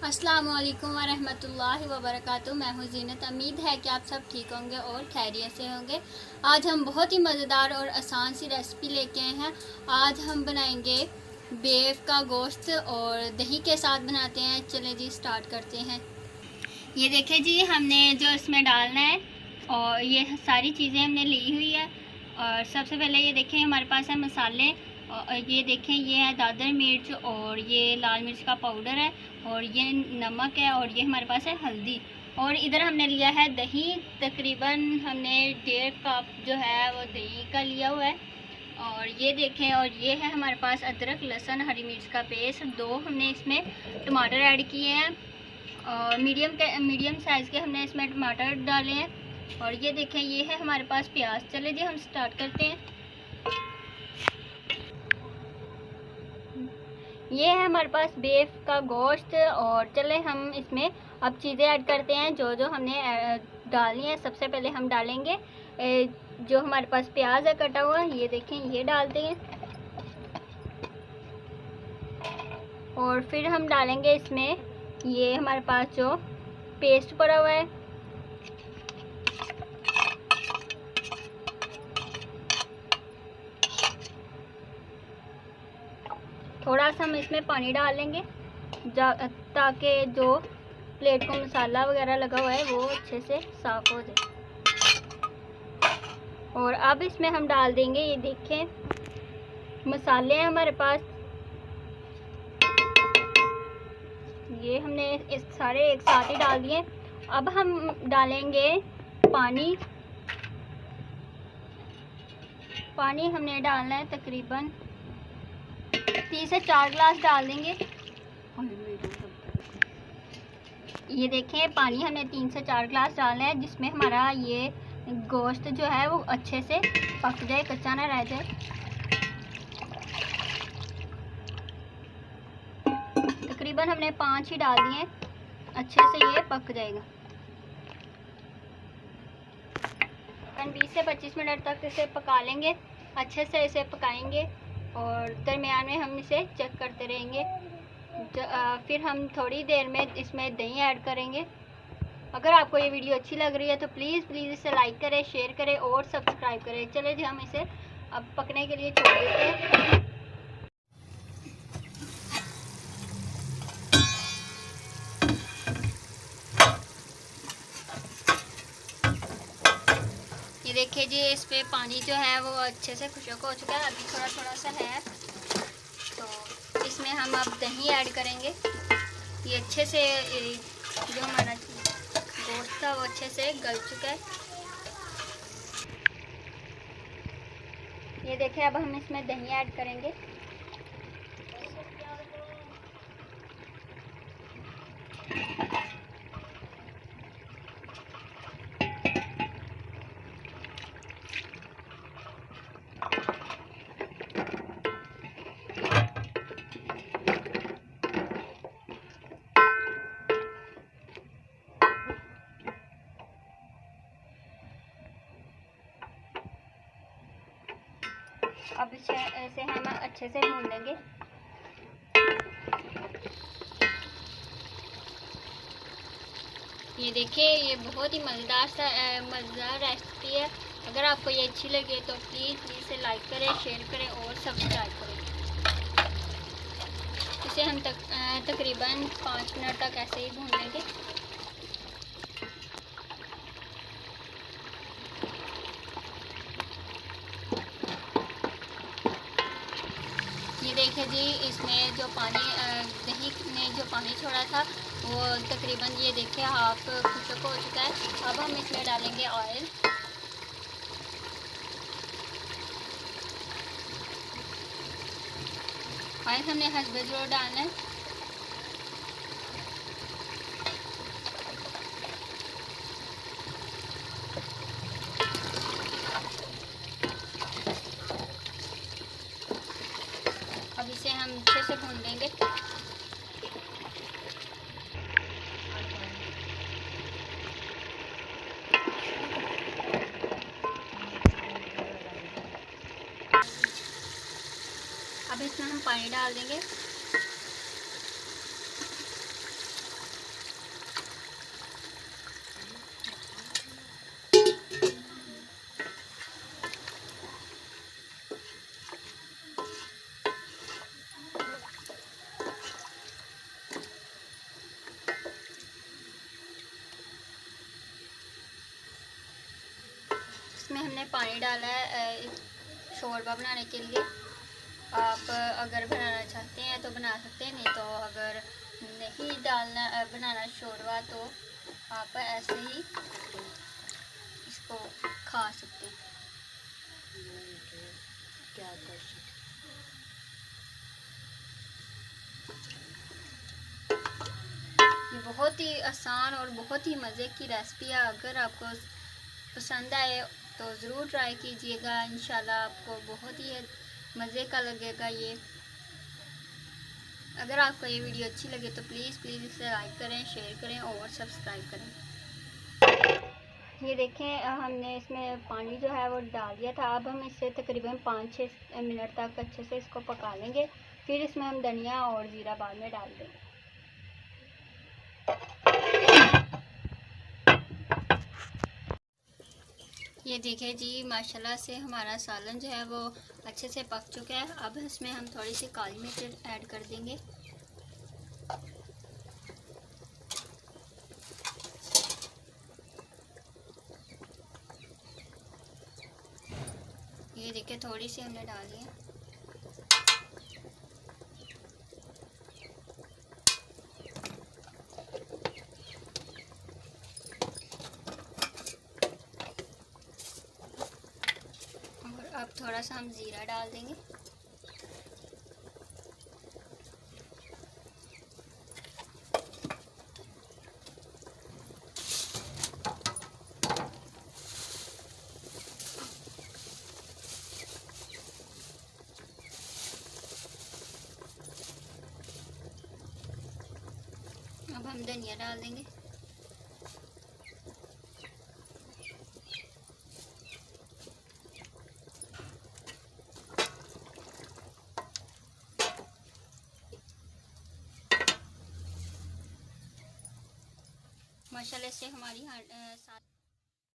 अस्सलाम वालेकुम वरहमतुल्लाहि वबरकातुहू। मैं हूँ ज़ीनत। उम्मीद है कि आप सब ठीक होंगे और खैरियत से होंगे। आज हम बहुत ही मज़ेदार और आसान सी रेसिपी लेके आए हैं। आज हम बनाएंगे बीफ का गोश्त और दही के साथ बनाते हैं। चलें जी स्टार्ट करते हैं। ये देखें जी, हमने जो इसमें डालना है और ये सारी चीज़ें हमने ली हुई है। और सबसे पहले ये देखें हमारे पास है मसाले, और ये देखें ये है दादर मिर्च और ये लाल मिर्च का पाउडर है और ये नमक है और ये हमारे पास है हल्दी। और इधर हमने लिया है दही, तकरीबन हमने 1.5 कप जो है वो दही का लिया हुआ है। और ये देखें, और ये है हमारे पास अदरक लहसुन हरी मिर्च का पेस्ट। 2 हमने इसमें टमाटर ऐड किए हैं और मीडियम साइज़ के हमने इसमें टमाटर डाले हैं। और ये देखें ये है हमारे पास प्याज। चले जी हम स्टार्ट करते हैं। ये है हमारे पास बीफ का गोश्त और चले हम इसमें अब चीज़ें ऐड करते हैं जो जो हमने डालनी है। सबसे पहले हम डालेंगे जो हमारे पास प्याज है कटा हुआ, ये देखें ये डालते हैं। और फिर हम डालेंगे इसमें ये हमारे पास जो पेस्ट पड़ा हुआ है, थोड़ा सा हम इसमें पानी डाल लेंगे ताकि जो प्लेट को मसाला वगैरह लगा हुआ है वो अच्छे से साफ़ हो जाए। और अब इसमें हम डाल देंगे, ये देखें मसाले हैं हमारे पास, ये हमने इस सारे एक साथ ही डाल दिए। अब हम डालेंगे पानी। पानी हमने डालना है तकरीबन 3 से 4 गिलास डाल देंगे। ये देखें पानी हमने 3 से 4 गिलास डालना है जिसमें हमारा ये गोश्त जो है वो अच्छे से पक जाए, कच्चा ना रह जाए। तकरीबन हमने 5 ही डाल दिए, अच्छे से ये पक जाएगा। 20 से 25 मिनट तक इसे पका लेंगे, अच्छे से इसे पकाएंगे और दरमियान में हम इसे चेक करते रहेंगे। फिर हम थोड़ी देर में इसमें दही ऐड करेंगे। अगर आपको ये वीडियो अच्छी लग रही है तो प्लीज़ इसे लाइक करें, शेयर करें और सब्सक्राइब करें। चले जी हम इसे अब पकने के लिए छोड़ देते हैं। ये देखिए जी, इस पे पानी जो है वो अच्छे से खुशक हो चुका है, अभी थोड़ा थोड़ा सा है। तो इसमें हम अब दही ऐड करेंगे। ये अच्छे से जो हमारा गोश्त था वो अच्छे से गल चुका है। ये देखिए अब हम इसमें दही ऐड करेंगे। अब इसे हम अच्छे से भून लेंगे। ये देखिए ये बहुत ही मज़ेदार रेसिपी है। अगर आपको ये अच्छी लगे तो प्लीज़ इसे लाइक करें, शेयर करें और सब्सक्राइब करें। इसे हम तकरीबन 5 मिनट तक ऐसे ही भून लेंगे। ये देखिए जी, इसमें जो पानी दही ने जो पानी छोड़ा था वो तकरीबन ये देखिए हाफ खुशक हो चुका है। अब हम इसमें डालेंगे ऑयल। ऑयल हमने हस्बे ज़रूर डालना है। अब इसे हम अच्छे से भून लेंगे। अब इसमें हम पानी डाल देंगे। हमने पानी डाला है शोरबा बनाने के लिए। आप अगर बनाना चाहते हैं तो बना सकते हैं, नहीं तो अगर नहीं बनाना शोरबा तो आप ऐसे ही इसको खा सकते हैं। क्या कर सकते ये बहुत ही आसान और बहुत ही मज़े की रेसिपी है। अगर आपको पसंद आए तो ज़रूर ट्राई कीजिएगा, इंशाल्लाह आपको बहुत ही मज़े का लगेगा ये। अगर आपको ये वीडियो अच्छी लगे तो प्लीज़ इसे लाइक करें, शेयर करें और सब्सक्राइब करें। ये देखें, हमने इसमें पानी जो है वो डाल दिया था। अब हम इसे तकरीबन 5-6 मिनट तक अच्छे से इसको पका लेंगे। फिर इसमें हम धनिया और ज़ीरा बाद में डाल देंगे। ये देखिए जी, माशाल्लाह से हमारा सालन जो है वो अच्छे से पक चुका है। अब इसमें हम थोड़ी सी काली मिर्च ऐड कर देंगे। ये देखिए थोड़ी सी हमने डाली है। और अब थोड़ा सा हम ज़ीरा डाल देंगे। अब हम धनिया डाल देंगे। माशाल्लाह से हमारी